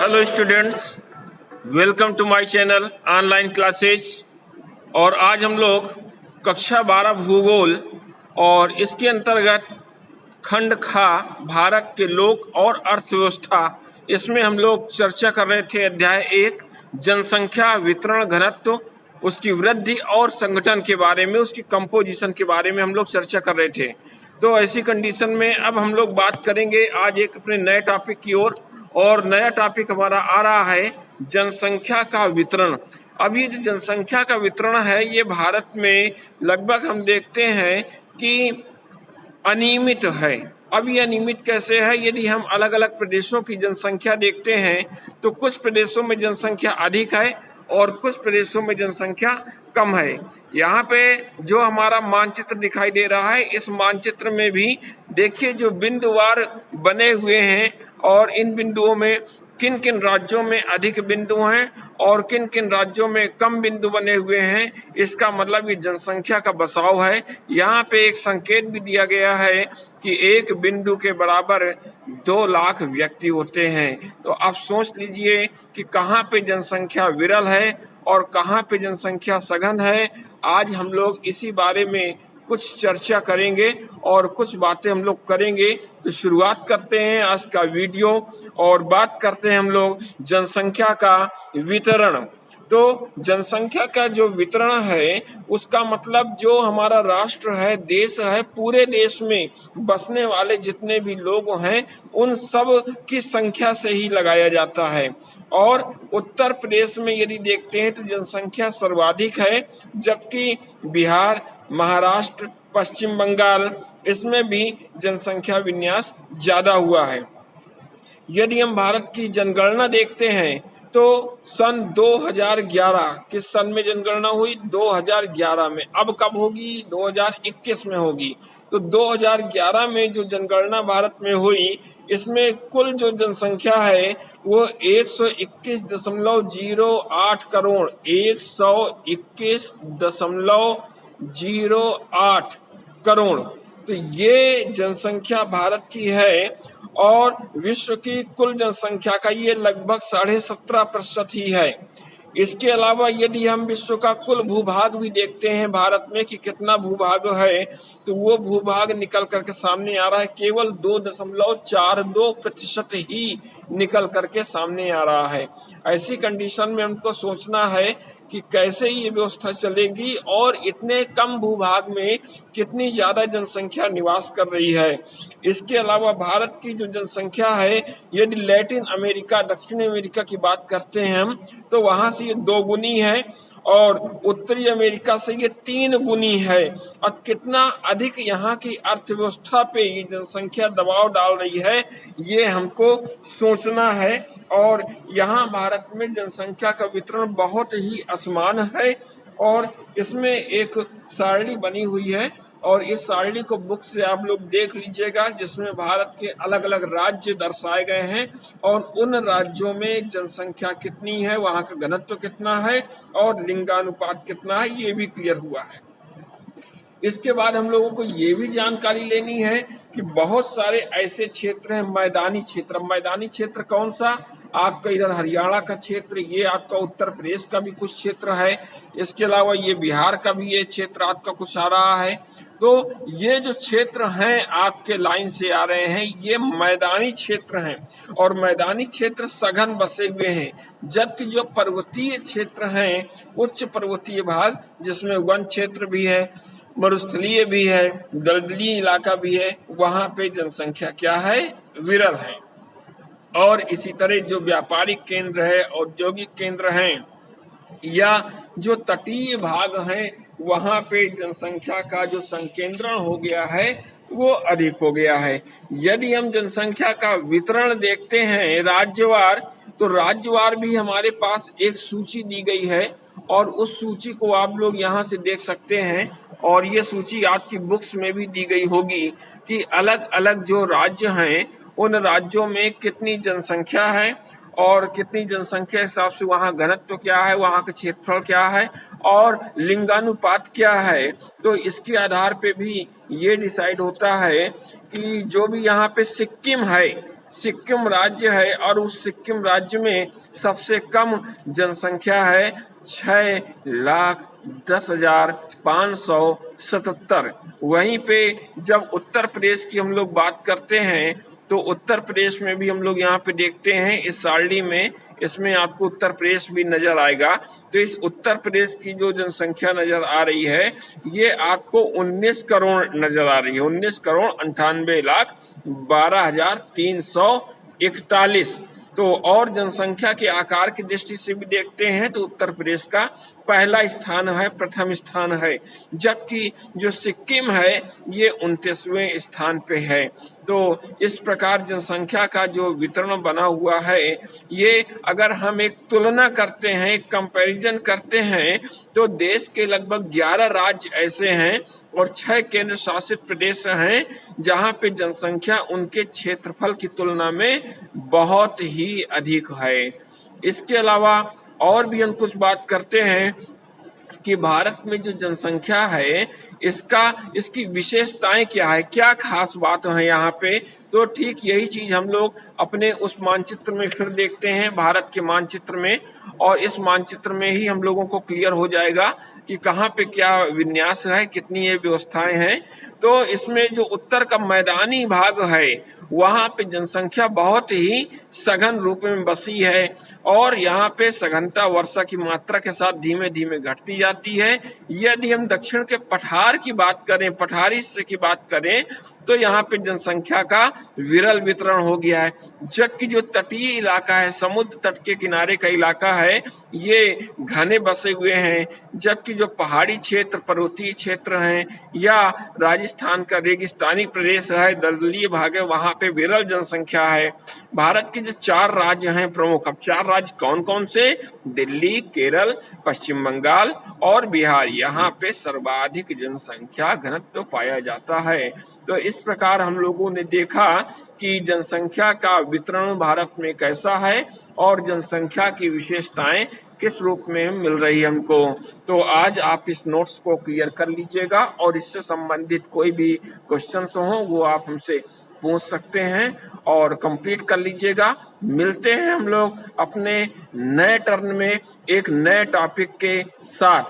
Hello students, welcome to my channel online classes. और आज हम लोग कक्षा 12 भूगोल और इसके अंतर्गत खंड खा भारत के लोक और अर्थव्यवस्था, इसमें हम लोग चर्चा कर रहे थे। अध्याय 1 जनसंख्या वितरण घनत्व, उसकी वृद्धि और संगठन के बारे में, उसकी कंपोजिशन के बारे में हम लोग चर्चा कर रहे थे। तो ऐसी कंडीशन में अब हम लोग बात करेंगे आज एक अपने नए टॉपिक की ओर। और नया टॉपिक हमारा आ रहा है जनसंख्या का वितरण। अब ये जो जनसंख्या का वितरण है, ये भारत में लगभग हम देखते हैं कि अनियमित है। अब ये अनियमित कैसे है? यदि हम अलग अलग प्रदेशों की जनसंख्या देखते हैं तो कुछ प्रदेशों में जनसंख्या अधिक है और कुछ प्रदेशों में जनसंख्या कम है। यहाँ पे जो हमारा मानचित्र दिखाई दे रहा है, इस मानचित्र में भी देखिए जो बिंदुवार बने हुए हैं और इन बिंदुओं में किन किन राज्यों में अधिक बिंदु हैं और किन किन राज्यों में कम बिंदु बने हुए हैं। इसका मतलब ये जनसंख्या का बसाव है। यहाँ पे एक संकेत भी दिया गया है कि एक बिंदु के बराबर 2 लाख व्यक्ति होते हैं। तो आप सोच लीजिए कि कहाँ पे जनसंख्या विरल है और कहाँ पे जनसंख्या सघन है। आज हम लोग इसी बारे में कुछ चर्चा करेंगे और कुछ बातें हम लोग करेंगे। तो शुरुआत करते हैं आज का वीडियो और बात करते हैं हम लोग जनसंख्या का वितरण। तो जनसंख्या का जो वितरण है, उसका मतलब जो हमारा राष्ट्र है, देश है, पूरे देश में बसने वाले जितने भी लोग हैं उन सब की संख्या से ही लगाया जाता है। और उत्तर प्रदेश में यदि देखते हैं तो जनसंख्या सर्वाधिक है, जबकि बिहार, महाराष्ट्र, पश्चिम बंगाल, इसमें भी जनसंख्या विन्यास ज्यादा हुआ है। यदि हम भारत की जनगणना देखते हैं तो सन 2011, किस सन में जनगणना हुई? 2011 में। अब कब होगी? 2021 में होगी। तो 2011 में जो जनगणना भारत में हुई, इसमें कुल जो जनसंख्या है वो 121.08 करोड़, 121.08 करोड़। तो ये जनसंख्या भारत की है और विश्व की कुल जनसंख्या का ये लगभग 17.5% ही है। इसके अलावा यदि हम विश्व का कुल भूभाग भी देखते हैं भारत में कि कितना भूभाग है, तो वो भूभाग निकल करके सामने आ रहा है, केवल 2.42% ही निकल करके सामने आ रहा है। ऐसी कंडीशन में हमको सोचना है कि कैसे ये व्यवस्था चलेगी और इतने कम भूभाग में कितनी ज्यादा जनसंख्या निवास कर रही है। इसके अलावा भारत की जो जनसंख्या है, यदि लैटिन अमेरिका, दक्षिण अमेरिका की बात करते हैं हम, तो वहां से ये 2 गुनी है और उत्तरी अमेरिका से ये 3 गुनी है। और कितना अधिक यहाँ की अर्थव्यवस्था पे ये जनसंख्या दबाव डाल रही है, ये हमको सोचना है। और यहाँ भारत में जनसंख्या का वितरण बहुत ही असमान है और इसमें एक सारणी बनी हुई है और इस सारणी को बुक से आप लोग देख लीजिएगा, जिसमें भारत के अलग अलग राज्य दर्शाए गए हैं और उन राज्यों में जनसंख्या कितनी है, वहां का घनत्व कितना है और लिंगानुपात कितना है, ये भी क्लियर हुआ है। इसके बाद हम लोगों को ये भी जानकारी लेनी है कि बहुत सारे ऐसे क्षेत्र हैं मैदानी क्षेत्र। मैदानी क्षेत्र कौन सा? आपका इधर हरियाणा का क्षेत्र, ये आपका उत्तर प्रदेश का भी कुछ क्षेत्र है, इसके अलावा ये बिहार का भी ये क्षेत्र आपका कुछ आ रहा है। तो ये जो क्षेत्र हैं आपके लाइन से आ रहे हैं, ये मैदानी क्षेत्र हैं और मैदानी क्षेत्र सघन बसे हुए हैं। जबकि जो पर्वतीय क्षेत्र हैं, उच्च पर्वतीय भाग, जिसमें वन क्षेत्र भी है, मरुस्थलीय भी है, दलदली इलाका भी है, वहां पे जनसंख्या क्या है? विरल है। और इसी तरह जो व्यापारिक केंद्र है, औद्योगिक केंद्र हैं या जो तटीय भाग हैं, वहां पे जनसंख्या का जो संकेंद्रण हो गया है वो अधिक हो गया है। यदि हम जनसंख्या का वितरण देखते हैं राज्यवार, तो राज्यवार भी हमारे पास एक सूची दी गई है और उस सूची को आप लोग यहाँ से देख सकते हैं और ये सूची आपकी बुक्स में भी दी गई होगी कि अलग अलग जो राज्य हैं उन राज्यों में कितनी जनसंख्या है और कितनी जनसंख्या के हिसाब से वहाँ घनत्व क्या है, वहाँ का क्षेत्रफल क्या है और लिंगानुपात क्या है। तो इसके आधार पे भी ये डिसाइड होता है कि जो भी यहाँ पे सिक्किम है, सिक्किम राज्य है और उस सिक्किम राज्य में सबसे कम जनसंख्या है 6,10,577। वहीं पे जब उत्तर प्रदेश की हम लोग बात करते हैं तो उत्तर प्रदेश में भी हम लोग यहाँ पे देखते हैं इस सारणी में, इसमें आपको उत्तर प्रदेश भी नजर आएगा। तो इस उत्तर प्रदेश की जो जनसंख्या नजर आ रही है ये आपको 19 करोड़ नजर आ रही है, 19,98,12,341। तो और जनसंख्या के आकार की दृष्टि से भी देखते हैं तो उत्तर प्रदेश का पहला स्थान है, प्रथम स्थान है, जबकि जो सिक्किम है ये 29वें स्थान पे है। तो इस प्रकार जनसंख्या का जो वितरण बना हुआ है ये अगर हम एक तुलना करते हैं, एक कंपैरिजन करते हैं तो देश के लगभग 11 राज्य ऐसे हैं और 6 केंद्र शासित प्रदेश हैं जहां पे जनसंख्या उनके क्षेत्रफल की तुलना में बहुत ही अधिक है। इसके अलावा और भी हम कुछ बात करते हैं कि भारत में जो जनसंख्या है इसकी विशेषताएं क्या है, क्या खास बात है यहाँ पे। तो ठीक यही चीज हम लोग अपने उस मानचित्र में फिर देखते हैं, भारत के मानचित्र में, और इस मानचित्र में ही हम लोगों को क्लियर हो जाएगा कि कहाँ पे क्या विन्यास है, कितनी ये व्यवस्थाएं हैं। तो इसमें जो उत्तर का मैदानी भाग है वहां पे जनसंख्या बहुत ही सघन रूप में बसी है और यहाँ पे सघनता वर्षा की मात्रा के साथ धीमे धीमे घटती जाती है। यदि हम दक्षिण के पठार की बात करें, पठारी हिस्से की बात करें तो यहाँ पे जनसंख्या का विरल वितरण हो गया है, जबकि जो तटीय इलाका है, समुद्र तट के किनारे का इलाका है, ये घने बसे हुए हैं, जबकि जो पहाड़ी क्षेत्र, पर्वतीय क्षेत्र हैं या राजस्थान का रेगिस्तानी प्रदेश है, दलदलीय भाग है, वहां पे विरल जनसंख्या है। भारत के जो 4 राज्य हैं प्रमुख, अब 4 राज्य कौन कौन से? दिल्ली, केरल, पश्चिम बंगाल और बिहार, यहाँ पे सर्वाधिक जनसंख्या घनत्व पाया जाता है। तो इस प्रकार हम लोगों ने देखा कि जनसंख्या का वितरण भारत में कैसा है और जनसंख्या की विशेषताएं किस रूप में मिल रही है हमको। तो आज आप इस नोट्स को क्लियर कर लीजिएगा और इससे संबंधित कोई भी क्वेश्चंस हो वो आप हमसे पूछ सकते हैं और कंप्लीट कर लीजिएगा। मिलते हैं हम लोग अपने नए टर्न में एक नए टॉपिक के साथ।